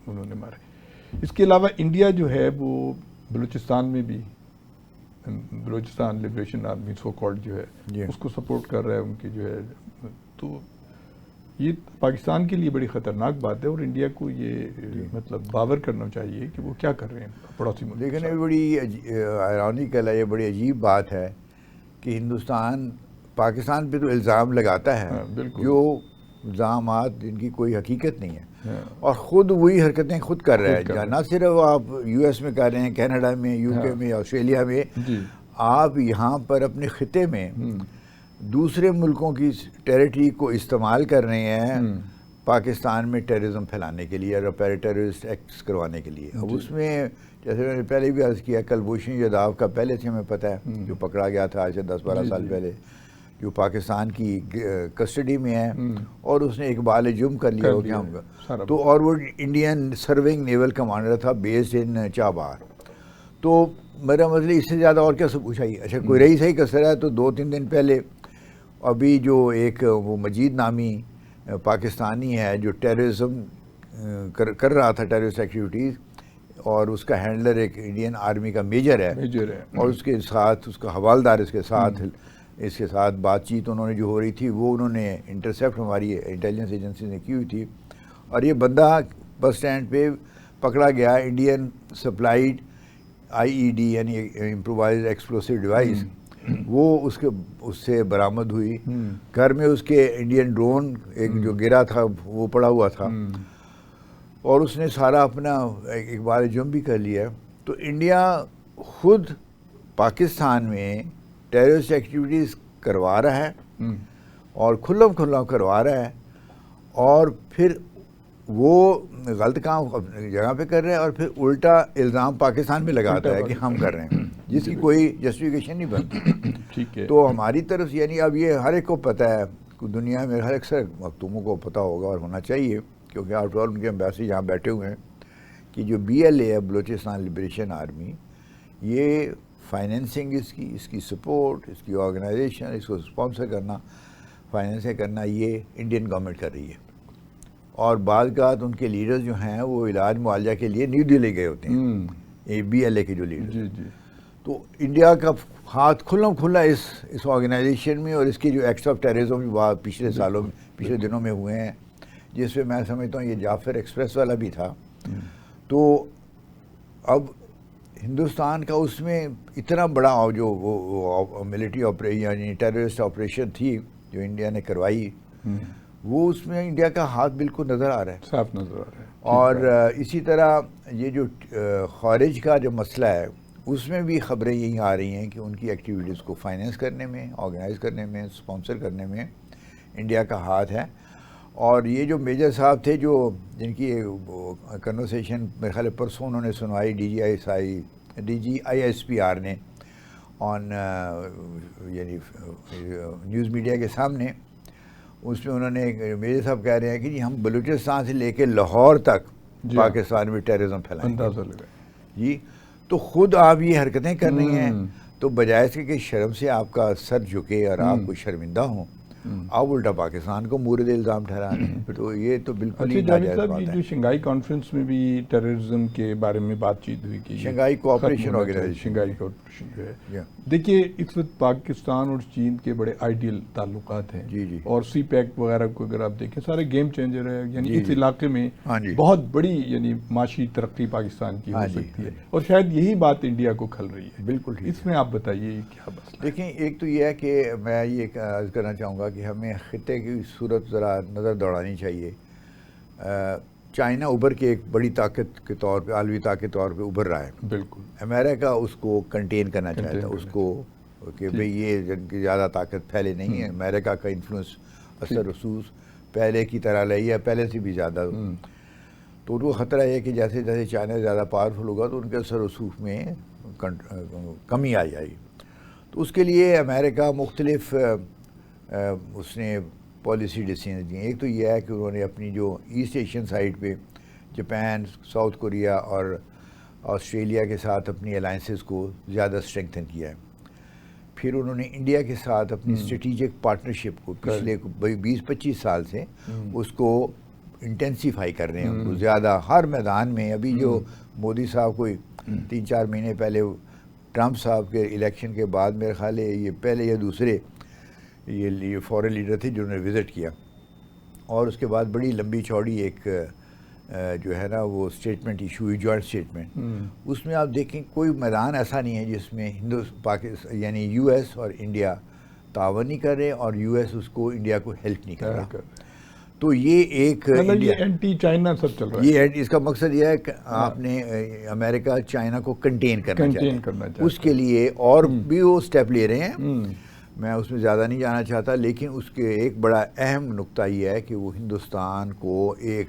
انہوں نے مارے. اس کے علاوہ انڈیا جو ہے وہ بلوچستان میں بھی Balochistan liberation army so called جو ہے اس کو سپورٹ کر رہا ہے ان کی جو ہے. تو یہ پاکستان کے لیے بڑی خطرناک بات ہے اور انڈیا کو یہ مطلب باور کرنا چاہیے کہ وہ کیا کر رہے ہیں پڑوسی ملک. لیکن یہ بڑی آئرونیکل ہے، یہ بڑی عجیب بات ہے کہ ہندوستان پاکستان پہ تو الزام لگاتا ہے جو الزامات جن کی کوئی حقیقت نہیں ہے، اور خود وہی حرکتیں خود کر رہا ہے. نہ صرف آپ یو ایس میں کر رہے ہیں، کینیڈا میں، یو کے میں، آسٹریلیا میں، آپ یہاں پر اپنے خطے میں دوسرے ملکوں کی ٹیریٹری کو استعمال کر رہے ہیں پاکستان میں ٹیررزم پھیلانے کے لیے اور ٹیررسٹ ایکٹس کروانے کے لیے. اب اس میں جیسے میں نے پہلے بھی عرض کیا کلبھوشن جادھو کا پہلے سے ہمیں پتہ ہے جو پکڑا گیا تھا آج سے 10-12 سال پہلے، جو پاکستان کی کسٹڈی میں ہے اور اس نے اقبال جم کر لیا ہو گیا تو، اور وہ انڈین سرونگ نیول کمانڈر تھا بیسڈ ان چابہار. تو میرا مطلب اس سے زیادہ اور کیا سب پوچھا ہی. اچھا کوئی رہی صحیح کسر ہے تو 2-3 دن پہلے ابھی جو ایک وہ مجید نامی پاکستانی ہے جو ٹیررزم کر رہا تھا ٹیررسٹ ایکٹیویٹیز، اور اس کا ہینڈلر ایک انڈین آرمی کا میجر ہے، اور اس کے ساتھ اس کا حوالدار اس کے ساتھ بات چیت انہوں نے جو ہو رہی تھی وہ انہوں نے انٹرسیپٹ ہماری انٹیلیجنس ایجنسی نے کی ہوئی تھی، اور یہ بندہ بس اسٹینڈ پہ پکڑا گیا، انڈین سپلائیڈ IED یعنی امپرووائزڈ ایکسپلوسیو ڈیوائس، وہ اس سے برآمد ہوئی۔ گھر میں اس کے انڈین ڈرون ایک جو گرا تھا وہ پڑا ہوا تھا، اور اس نے سارا اپنا اقبال جم بھی کر لیا۔ تو انڈیا خود پاکستان میں ٹیررسٹ ایکٹیویٹیز کروا رہا ہے، اور کھلم کھلا کروا رہا ہے، اور پھر وہ غلط کام اپنی جگہ پہ کر رہے ہیں، اور پھر الٹا الزام پاکستان میں لگاتا ہے کہ ہم کر رہے ہیں، جس کی کوئی جسٹیفیکیشن نہیں بنتی۔ تو ہماری طرف یعنی اب یہ ہر ایک کو پتہ ہے، دنیا میں ہر اکثر مختوموں کو پتہ ہوگا اور ہونا چاہیے، کیونکہ آفٹر آل ان کے امبیسی یہاں بیٹھے ہوئے ہیں، کہ جو BLA ہے بلوچستان لبریشن آرمی، یہ فائنینسنگ اس کی سپورٹ، اس کی آرگنائزیشن، اس کو اسپانسر کرنا، فائنینس کرنا، یہ انڈین گورنمنٹ کر رہی ہے۔ اور بعض اوقات ان کے لیڈرز جو ہیں وہ علاج معالجہ کے لیے نیو دہلی گئے ہوتے ہیں، BLA کے جو لیڈر، تو انڈیا کا ہاتھ کھلم کھلا اس آرگنائزیشن میں، اور اس کی جو ایکٹس آف ٹیررزم پچھلے دنوں میں ہوئے ہیں، جس پہ میں سمجھتا ہوں یہ جعفر ایکسپریس والا بھی تھا۔ تو اب ہندوستان کا اس میں اتنا بڑا جو وہ ملٹری آپریشن یعنی ٹیررسٹ آپریشن تھی جو انڈیا نے کروائی، وہ اس میں انڈیا کا ہاتھ بالکل نظر آ رہا ہے، صاف نظر آ رہا ہے۔ اور اسی طرح یہ جو خارج کا جو مسئلہ ہے اس میں بھی خبریں یہی آ رہی ہیں کہ ان کی ایکٹیویٹیز کو فائنینس کرنے میں، آرگنائز کرنے میں، اسپانسر کرنے میں انڈیا کا ہاتھ ہے۔ اور یہ جو میجر صاحب تھے جن کی کنورسیشن میرے خیال پرسوں انہوں نے سنوائی DGISPR نے آن یعنی نیوز میڈیا کے سامنے، اس میں انہوں نے میجر صاحب کہہ رہے ہیں کہ جی ہم بلوچستان سے لے کے لاہور تک پاکستان میں ٹیررزم پھیلائیں گے۔ جی تو خود آپ یہ حرکتیں کر رہی ہیں، تو بجائے اس کے کہ شرم سے آپ کا سر جھکے اور آپ کو شرمندہ ہوں، آپ الٹا پاکستان کو مورد الزام ٹھہرا رہے ہیں، تو یہ تو بالکل ہی ناجائز بات ہے۔ جو شنگھائی کانفرنس میں بھی ٹیررزم کے بارے میں بات چیت ہوئی کہ Shanghai Cooperation Organisation, Shanghai Cooperation جو ہے، دیکھیے اس وقت پاکستان اور چین کے بڑے آئیڈیل تعلقات ہیں، اور سی پیک وغیرہ کو اگر آپ دیکھیں سارے گیم چینجر ہے، یعنی اس علاقے میں بہت بڑی یعنی معاشی ترقی پاکستان کی ہو سکتی ہے، اور شاید یہی بات انڈیا کو کھل رہی ہے۔ بالکل اس میں آپ بتائیے کیا مسئلہ ہے؟ دیکھیں، ایک تو یہ ہے کہ میں یہ عرض کرنا چاہوں گا کہ ہمیں خطے کی صورت ذرا نظر دوڑانی چاہیے۔ چائنا ابھر کے ایک بڑی طاقت کے طور پہ، عالمی طاقت کے طور پہ ابھر رہا ہے، بالکل۔ امریکہ اس کو کنٹین کرنا چاہتا ہے، اس کو کہ بھئی یہ زیادہ طاقت پھیلے نہیں ہے۔ امریکہ کا انفلوئنس، اثر رسوخ پہلے کی طرح رہی ہے، پہلے سے بھی زیادہ۔ تو ان کو خطرہ ہے کہ جیسے جیسے چائنا زیادہ پاورفل ہوگا تو ان کے اثر رسوخ میں کمی آ جائے گی۔ تو اس کے لیے امریکہ مختلف اس نے پالیسی ڈیسیژن دیے۔ ایک تو یہ ہے کہ انہوں نے اپنی جو ایسٹ ایشین سائڈ پہ جاپان، ساؤتھ کوریا اور آسٹریلیا کے ساتھ اپنی الائنسز کو زیادہ اسٹرینگتھن کیا ہے۔ پھر انہوں نے انڈیا کے ساتھ اپنی اسٹریٹجک پارٹنرشپ کو پچھلے 20-25 سال سے اس کو انٹینسیفائی کر رہے ہیں، ان کو زیادہ ہر میدان میں۔ ابھی جو مودی صاحب کو 3-4 مہینے پہلے ٹرمپ صاحب کے الیکشن کے بعد میرے خیال ہے یہ پہلے یا دوسرے یہ فورن لیڈر تھے جنہوں نے وزٹ کیا، اور اس کے بعد بڑی لمبی چوڑی ایک جو ہے نا وہ اسٹیٹمنٹ ایشو ہوئی، جوائنٹ اسٹیٹمنٹ۔ اس میں آپ دیکھیں کوئی میدان ایسا نہیں ہے جس میں پاکستان یعنی US اور انڈیا تعاون نہیں کر رہے، اور US اس کو انڈیا کو ہیلپ نہیں کر رہا۔ تو یہ ایک اینٹی چائنا سب چل رہا ہے۔ یہ اس کا مقصد یہ ہے کہ آپ نے امریکہ چائنا کو کنٹین کرنا چاہتا ہے، اس کے لیے اور بھی وہ اسٹیپ لے رہے ہیں، میں اس میں زیادہ نہیں جانا چاہتا، لیکن اس کے ایک بڑا اہم نقطہ یہ ہے کہ وہ ہندوستان کو ایک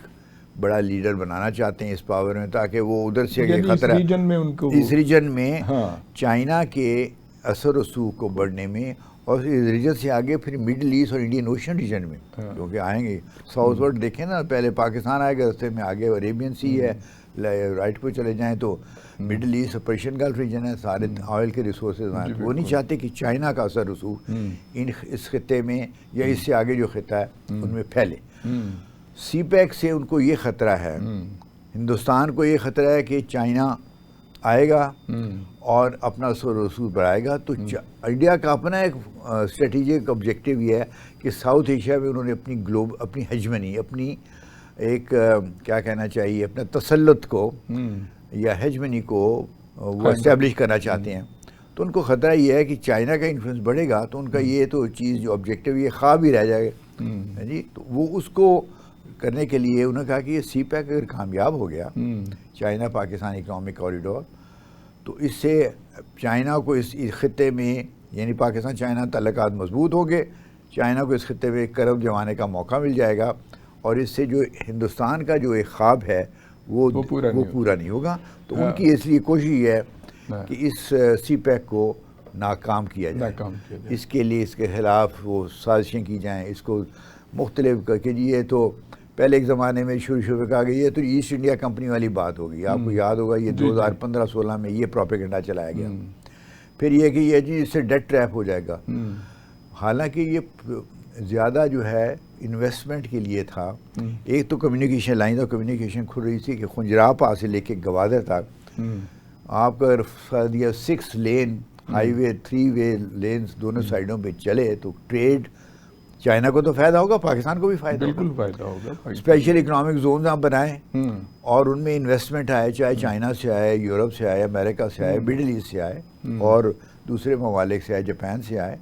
بڑا لیڈر بنانا چاہتے ہیں اس پاور میں، تاکہ وہ ادھر سے خطرہ اس ریجن میں چائنا کے اثر رسوخ کو بڑھنے میں، اور اس ریجن سے آگے پھر مڈل ایسٹ اور انڈین اوشن ریجن میں کیونکہ آئیں گے۔ ساؤتھ ورڈ دیکھیں نا، پہلے پاکستان آئے گا، رستے میں آگے عربین سی ہے، رائٹ پہ چلے جائیں تو مڈل ایسٹ اور پرشین گلف ریجن ہے، سارے آئل کے ریسورسز ہیں۔ وہ نہیں چاہتے کہ چائنا کا اثر رسوخ اس خطے میں یا اس سے آگے جو خطہ ہے ان میں پھیلے۔ سی پیک سے ان کو یہ خطرہ ہے، ہندوستان کو یہ خطرہ ہے کہ چائنا آئے گا اور اپنا اثر و رسوخ بڑھائے گا، تو انڈیا کا اپنا ایک اسٹریٹجک آبجیکٹیو یہ ہے کہ ساؤتھ ایشیا میں انہوں نے اپنی ہیجمنی، اپنی ایک کیا کہنا چاہیے، اپنا تسلط کو یا ہیجمنی کو وہ اسٹیبلش کرنا چاہتے ہیں. تو ان کو خطرہ یہ ہے کہ چائنا کا انفلوئنس بڑھے گا تو ان کا یہ تو چیز جو آبجیکٹیو یہ خواب ہی رہ جائے گا جی. تو وہ اس کو کرنے کے لیے انہوں نے کہا کہ یہ سی پیک اگر کامیاب ہو گیا، چائنا پاکستان اکنامک کوریڈور، تو اس سے چائنا کو اس خطے میں، یعنی پاکستان چائنا تعلقات مضبوط ہوں گے، چائنا کو اس خطے میں کرب جمانے کا موقع مل جائے گا، اور اس سے جو ہندوستان کا جو ایک خواب ہے وہ پورا نہیں ہوگا. تو ان کی اس لیے کوشش یہ ہے کہ اس سی پیک کو ناکام کیا جائے. اس کے لیے اس کے خلاف وہ سازشیں کی جائیں، اس کو مختلف کر کے. یہ تو پہلے ایک زمانے میں شروع میں کہا گیا، یہ تو ایسٹ انڈیا کمپنی والی بات ہوگی. آپ کو یاد ہوگا یہ 2015-16 میں یہ پروپیگنڈا چلایا گیا. پھر یہ کہ یہ جی اس سے ڈیٹ ٹریپ ہو جائے گا. حالانکہ یہ زیادہ جو ہے انویسٹمنٹ کے لیے تھا. ایک تو کمیونیکیشن لائن، اور کمیونیکیشن کھل رہی تھی کہ خنجراپا سے لے کے گوادر تک آپ کا اگر 6 لین ہائی وے، 3 وے لینز دونوں سائڈوں پہ چلے تو ٹریڈ چائنا کو تو فائدہ ہوگا، پاکستان کو بھی فائدہ ہوگا. بالکل فائدہ ہوگا. اسپیشل اکنامک زونز آپ بنائیں اور ان میں انویسٹمنٹ آئے، چاہے چائنا سے آئے، یورپ سے آئے، امریکہ سے آئے، مڈل ایسٹ سے آئے اور دوسرے ممالک سے آئے، جاپان سے آئے.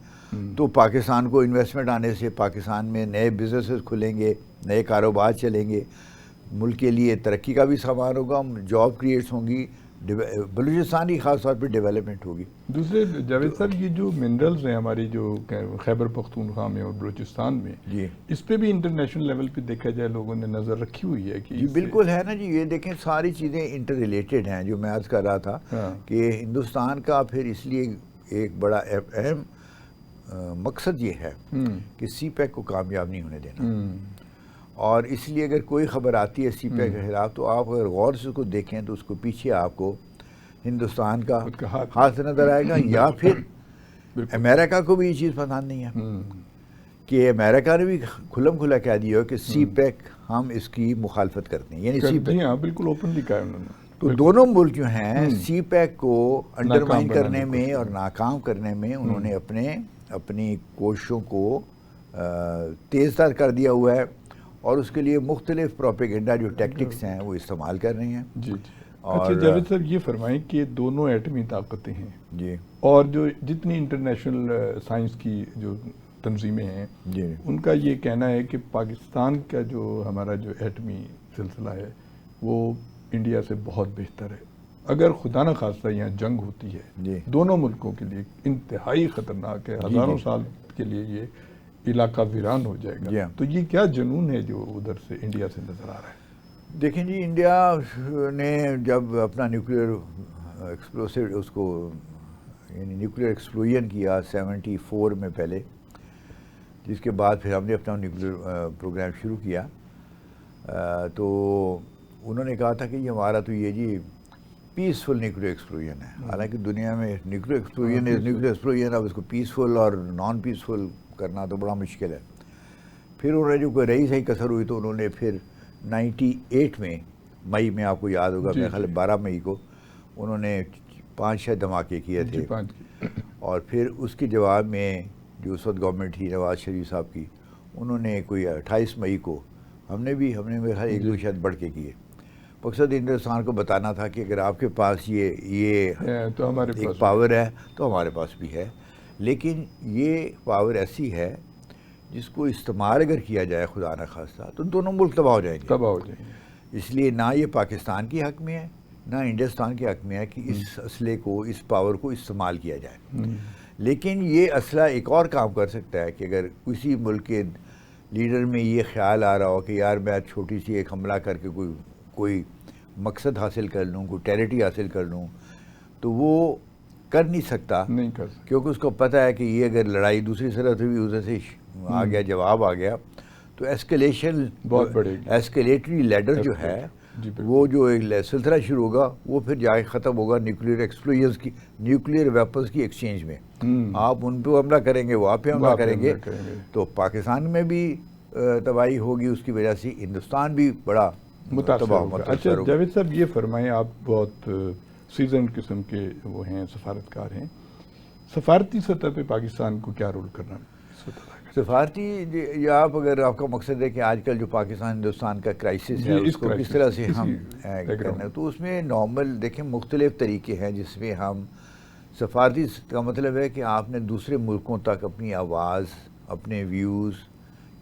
تو پاکستان کو انویسٹمنٹ آنے سے پاکستان میں نئے بزنسز کھلیں گے، نئے کاروبار چلیں گے، ملک کے لیے ترقی کا بھی سامان ہوگا، جاب کریٹس ہوں گی، بلوچستان کی خاص طور پہ ڈیولپمنٹ ہوگی. دوسرے جاوید صاحب، یہ جو منرلز ہیں ہماری جو خیبر پختونخوا میں اور بلوچستان میں، جی اس پہ بھی انٹرنیشنل لیول پہ دیکھا جائے لوگوں نے نظر رکھی ہوئی ہے کہ جی بالکل ہے نا جی. یہ دیکھیں ساری چیزیں انٹر ریلیٹڈ ہیں. جو میں عرض کر رہا تھا کہ ہندوستان کا پھر اس لیے ایک بڑا اہم مقصد یہ ہے کہ سی پیک کو کامیاب نہیں ہونے دینا. اور اس لیے اگر کوئی خبر آتی ہے سی پیک کے خلاف تو آپ اگر غور سے اس کو دیکھیں تو اس کو پیچھے آپ کو ہندوستان کا ہاتھ نظر آئے گا، یا پھر امریکہ کو بھی یہ چیز پسند نہیں ہے کہ امریکہ نے بھی کھلم کھلا کہہ دیا کہ سی پیک ہم اس کی مخالفت کرتے ہیں. یعنی سی پیک بالکل اوپنلی کہا انہوں نے. تو دونوں ملک جو ہیں سی پیک کو انڈرمائن کرنے میں اور ناکام کرنے میں انہوں نے اپنی کوششوں کو تیز تر کر دیا ہوا ہے، اور اس کے لیے مختلف پروپیگنڈا جو ٹیکٹکس ہیں وہ استعمال کر رہے ہیں. جی جی. اچھا جاوید صاحب، یہ فرمائیں کہ دونوں ایٹمی طاقتیں ہیں جی، اور جو جتنی انٹرنیشنل سائنس کی جو تنظیمیں ہیں جی، ان کا یہ کہنا ہے کہ پاکستان کا جو ہمارا جو ایٹمی سلسلہ ہے وہ انڈیا سے بہت بہتر ہے. اگر خدا نہ خواستہ یہاں جنگ ہوتی ہے جی، دونوں ملکوں کے لیے انتہائی خطرناک ہے، ہزاروں سال کے لیے یہ علاقہ ویران ہو جائے گا. تو یہ کیا جنون ہے جو ادھر سے انڈیا سے نظر آ رہا ہے؟ دیکھیں جی، انڈیا نے جب اپنا نیوکلیئر ایکسپلوسو اس کو یعنی نیوکلیئر ایکسپلوژن کیا 74 میں پہلے، جس کے بعد پھر ہم نے اپنا نیوکلیئر پروگرام شروع کیا، تو انہوں نے کہا تھا کہ یہ ہمارا تو یہ جی پیسفل نیوکلیئر ایکسپلوژن ہے. حالانکہ دنیا میں نیوکلیئر ایکسپلوژن اب اس کو پیسفل اور نان پیسفل کرنا تو بڑا مشکل ہے. پھر انہوں نے جو کوئی رہی صحیح کسر ہوئی تو انہوں نے پھر 98 میں مئی میں، آپ کو یاد ہوگا میرے خیال 12 مئی کو انہوں نے 5-6 دھماکے کیے تھے. اور پھر اس کے جواب میں جو اس وقت گورنمنٹ تھی نواز شریف صاحب کی، انہوں نے کوئی 28 مئی کو ہم نے میرے خیال 1-2 شاید بڑھ کے کیے. مقصد ہندوستان کو بتانا تھا کہ اگر آپ کے پاس یہ تو ہمارے ایک پاور ہے تو ہمارے پاس بھی ہے، لیکن یہ پاور ایسی ہے جس کو استعمال اگر کیا جائے خدا نہ خواستہ تو دونوں ملک تباہ ہو جائیں گے. اس لیے نہ یہ پاکستان کی حق میں ہے نہ ہندوستان کے حق میں ہے کہ اس اسلحے کو، اس پاور کو استعمال کیا جائے. لیکن یہ اسلحہ ایک اور کام کر سکتا ہے کہ اگر کسی ملک کے لیڈر میں یہ خیال آ رہا ہو کہ یار میں چھوٹی سی ایک حملہ کر کے کوئی مقصد حاصل کر لوں، کوئی ٹیریٹری حاصل کر لوں، تو وہ کر نہیں سکتا کیونکہ اس کو پتہ ہے کہ یہ اگر لڑائی دوسری طرف سے بھی ادھر سے آ گیا، جواب آ گیا تو ایسکیلیشن بہت بڑھے گی. ایسکیلیٹری لیڈر جو ہے وہ جو ایک سلسلہ شروع ہوگا وہ پھر جا کے ختم ہوگا نیوکلیئر ایکسپلوژنز کی، نیوکلیئر ویپنز کی ایکسچینج میں. آپ ان پہ حملہ کریں گے، وہ آپ پہ حملہ کریں گے، تو پاکستان میں بھی تباہی ہوگی اس کی وجہ سے ہندوستان بھی بڑا متاثر ہوگا۔ متاثر اچھا ہوگا۔ جاوید صاحب یہ فرمائیں، آپ بہت سیزن قسم کے وہ ہیں، سفارتکار ہیں، سفارتی سطح پہ پاکستان کو کیا رول کرنا اس وقت؟ سفارتی یا اگر آپ کا مقصد ہے کہ آج کل جو پاکستان ہندوستان کا کرائسس ہے اس کو کس طرح سے ہم کرنا، تو اس میں نارمل دیکھیں مختلف طریقے ہیں جس میں ہم سفارتی کا مطلب ہے کہ آپ نے دوسرے ملکوں تک اپنی آواز، اپنے ویوز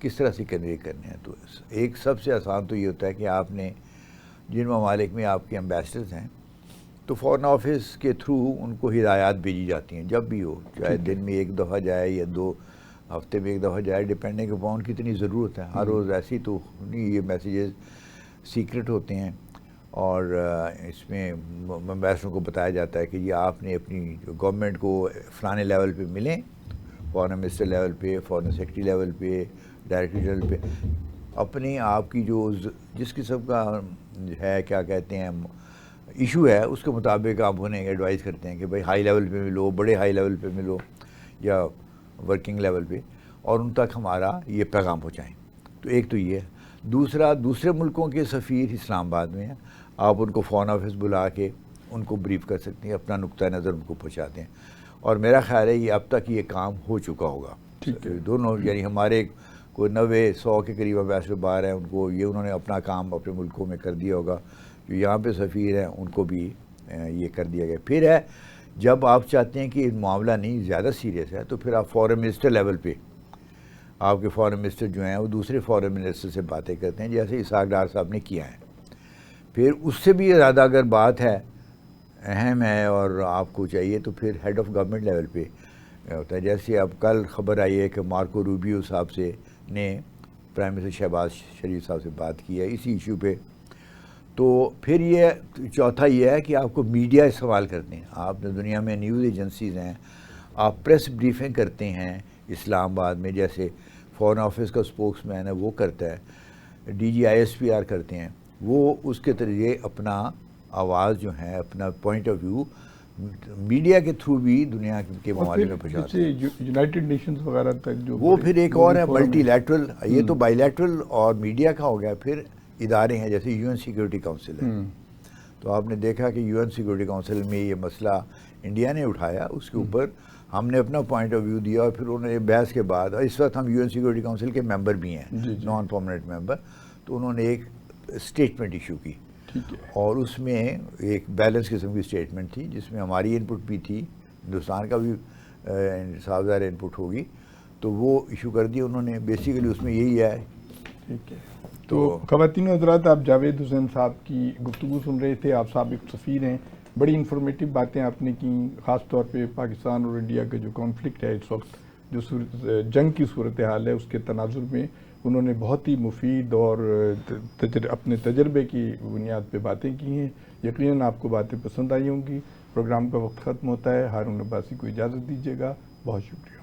کس طرح سے کنوے کرنے ہیں۔ تو ایک سب سے آسان تو یہ ہوتا ہے کہ آپ نے جن ممالک میں آپ کے ایمبیسڈرز ہیں تو فارن آفس کے تھرو ان کو ہدایات بھیجی جاتی ہیں، جب بھی ہو، چاہے دن میں ایک دفعہ جائے یا 2 ہفتے میں ایک دفعہ جائے، ڈپینڈنگ اپون کتنی ضرورت ہے۔ ہر روز ایسی تو نہیں، یہ میسیجز سیکرٹ ہوتے ہیں اور اس میں ایمبیسڈروں کو بتایا جاتا ہے کہ یہ آپ نے اپنی جو گورنمنٹ کو فلانے لیول پہ ملیں، فارن منسٹر لیول پہ، فارن سیکرٹری لیول پہ، ڈائریکٹر جنرل پہ، اپنے آپ کی جو جس قسم کا ہے کیا کہتے ہیں ایشو ہے اس کے مطابق آپ انہیں ایڈوائز کرتے ہیں کہ بھائی ہائی لیول پہ ملو، بڑے ہائی لیول پہ ملو یا ورکنگ لیول پہ، اور ان تک ہمارا یہ پیغام پہنچائیں۔ تو ایک تو یہ ہے۔ دوسرا، دوسرے ملکوں کے سفیر اسلام آباد میں ہیں، آپ ان کو فارن آفس بلا کے ان کو بریف کر سکتے ہیں، اپنا نقطہ نظر ان کو پہنچاتے ہیں، اور میرا خیال ہے یہ اب تک یہ کام ہو چکا ہوگا۔ دونوں یعنی ہمارے کوئی 90-100 کے قریب ایمبیسڈر باہر ہیں، ان کو یہ انہوں نے اپنا کام اپنے ملکوں میں کر دیا ہوگا، جو یہاں پہ سفیر ہیں ان کو بھی یہ کر دیا گیا۔ پھر ہے جب آپ چاہتے ہیں کہ معاملہ نہیں زیادہ سیریس ہے تو پھر آپ فارن منسٹر لیول پہ، آپ کے فارن منسٹر جو ہیں وہ دوسرے فارن منسٹر سے باتیں کرتے ہیں، جیسے اسحاق ڈار صاحب نے کیا ہے۔ پھر اس سے بھی زیادہ اگر بات ہے، اہم ہے اور آپ کو چاہیے، تو پھر ہیڈ آف گورنمنٹ لیول پہ ہوتا ہے۔ جیسے اب کل خبر آئی ہے کہ مارکو روبیو صاحب سے نے پرائم منسٹر شہباز شریف صاحب سے بات کی ہے اسی ایشو پہ۔ تو پھر یہ چوتھا یہ ہے کہ آپ کو میڈیا استعمال کرتے ہیں، آپ نے دنیا میں نیوز ایجنسیز ہیں، آپ پریس بریفنگ کرتے ہیں اسلام آباد میں، جیسے فارن آفس کا اسپوکس مین ہے وہ کرتا ہے، D G I S P R کرتے ہیں، وہ اس کے ذریعے اپنا آواز جو ہے، اپنا پوائنٹ آف ویو میڈیا کے تھرو بھی دنیا کے ممالک میں پہنچاتے ہیں۔ یونائٹڈ نیشنز وغیرہ تک جو وہ پھر ایک اور ہے ملٹی لیٹرل، یہ تو بائی لیٹرل اور میڈیا کا ہو گیا۔ پھر ادارے ہیں جیسے یو این سیکورٹی کونسل ہے، تو آپ نے دیکھا کہ یو این سیکورٹی کونسل میں یہ مسئلہ انڈیا نے اٹھایا، اس کے اوپر ہم نے اپنا پوائنٹ آف ویو دیا، اور پھر انہوں نے بحث کے بعد، اور اس وقت ہم یو این سیکورٹی کونسل کے ممبر بھی ہیں، نان پرماننٹ ممبر، تو انہوں نے ایک اسٹیٹمنٹ ایشو کی، اور اس میں ایک بیلنس قسم کی اسٹیٹمنٹ تھی جس میں ہماری ان پٹ بھی تھی، ہندوستان کا بھی صاف ظاہر ان پٹ ہوگی، تو وہ ایشو کر دی انہوں نے۔ بیسیکلی اس میں یہی ہے۔ ٹھیک ہے، تو خواتین و حضرات، آپ جاوید حسین صاحب کی گفتگو سن رہے تھے، آپ سابق سفیر ہیں، بڑی انفارمیٹیو باتیں آپ نے کی، خاص طور پہ پاکستان اور انڈیا کا جو کانفلکٹ ہے اس وقت، جو جنگ کی صورتحال ہے اس کے تناظر میں انہوں نے بہت ہی مفید اور اپنے تجربے کی بنیاد پہ باتیں کی ہیں۔ یقیناً آپ کو باتیں پسند آئی ہوں گی۔ پروگرام کا وقت ختم ہوتا ہے، ہارون عباسی کو اجازت دیجیے گا، بہت شکریہ۔